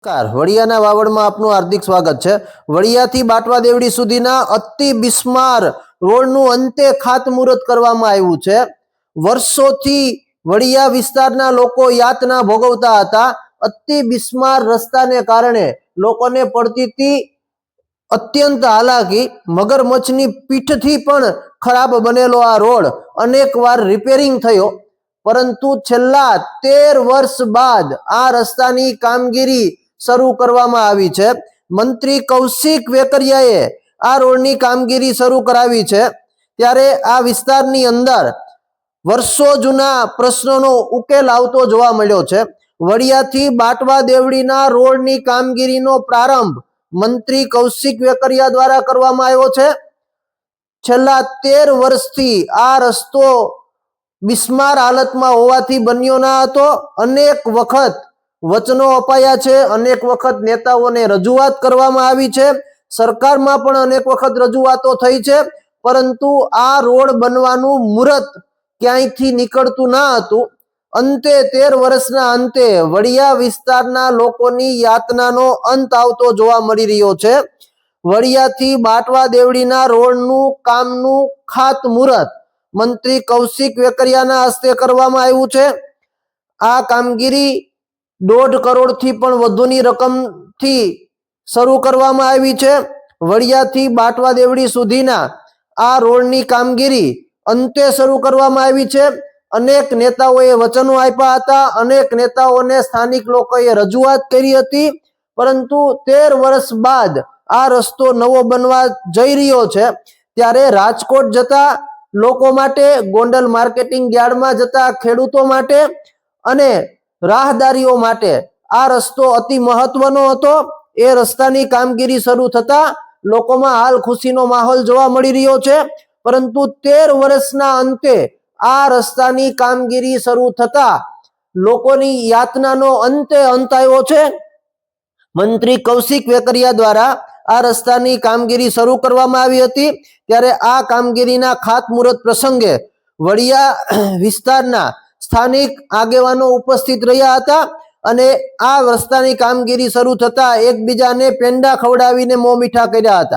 નમસ્કાર, વડિયાના વાવડમાં આપનું હાર્દિક સ્વાગત છે। વડિયાથી બાટવા દેવડી સુધીના અતિ બિસ્માર રોડનું અંતે ખાતમુહૂર્ત કરવામાં આવ્યું છે। વર્ષોથી વડિયા વિસ્તારના લોકો યાતના ભોગવતા હતા। અતિ બિસ્માર રસ્તાને કારણે લોકોને પડતી હતી અત્યંત હાલાકી। મગરમચ્છની પીઠથી પણ ખરાબ બનેલો આ રોડ અનેકવાર રિપેરિંગ થયો, પરંતુ છેલ્લા 13 વર્ષ બાદ આ રસ્તાની કામગીરી શરૂ કરવામાં આવી છે। મંત્રી કૌશિક વેકરિયાએ આ રોડની કામગીરી શરૂ કરાવી છે, ત્યારે આ વિસ્તારની અંદર વર્ષો જૂના પ્રશ્નોનો ઉકેલ આવતો જોવા મળ્યો છે। વડિયાથી બાટવા દેવડીના રોડની કામગીરીનો પ્રારંભ મંત્રી કૌશિક વેકરિયા દ્વારા કરવામાં આવ્યો છે। છેલ્લા 13 વર્ષથી આ રસ્તો બિસ્માર હાલતમાં હોવાથી બન્યો ના હતો। અનેક વખત વચનો અપાયા છે, અનેક વખત નેતાઓને રજૂઆત કરવામાં આવી છે, સરકારમાં પણ અનેક વખત રજૂઆતો થઈ છે, પરંતુ આ રોડ બનવાનું મુહૂર્ત ક્યાંયથી નીકળતું ના હતું। અંતે 13 વર્ષના અંતે વડિયા વિસ્તારના લોકોની યાતનાનો અંત આવતો જોવા મળી રહ્યો છે। વડિયાથી બાટવા દેવડીના રોડનું કામનું ખાતમુહૂર્ત મંત્રી કૌશિક વેકરિયાના હસ્તે કરવામાં આવ્યું છે। આ કામગીરી 1.5 કરોડથી પણ વધુની રકમથી શરૂ કરવામાં આવી છે। વડિયાથી બાટવા દેવડી સુધીના આ રોડની કામગીરી અંતે શરૂ કરવામાં આવી છે। અનેક નેતાઓએ વચનો આપ્યા હતા, અનેક નેતાઓને સ્થાનિક લોકોએ રજૂઆત કરી હતી, પરંતુ 13 વર્ષ બાદ આ રસ્તો નવો બનવા જઈ રહ્યો છે। ત્યારે રાજકોટ જતા લોકો માટે, ગોંડલ માર્કેટિંગ યાર્ડમાં જતા ખેડૂતો માટે અને રાહદારીઓ માટે આ રસ્તો અતિ મહત્વનો હતો। એ રસ્તાની કામગીરી શરૂ થતા લોકોમાં હાલ ખુશીનો માહોલ જોવા મળી રહ્યો છે, પરંતુ 13 વર્ષના અંતે આ રસ્તાની કામગીરી શરૂ થતા લોકોની યાતનાનો અંતે અંત આવ્યો છે। મંત્રી કૌશિક વેકરિયા દ્વારા આ રસ્તાની કામગીરી શરૂ કરવામાં આવી હતી, ત્યારે આ કામગીરીના ખાતમુહૂર્ત પ્રસંગે વડિયા વિસ્તારના સ્થાનિક આગેવાનો ઉપસ્થિત રહ્યા હતા અને આ રસ્તાની કામગીરી શરૂ થતા એકબીજાને પેંડા ખવડાવીને મોં મીઠા કર્યા હતા।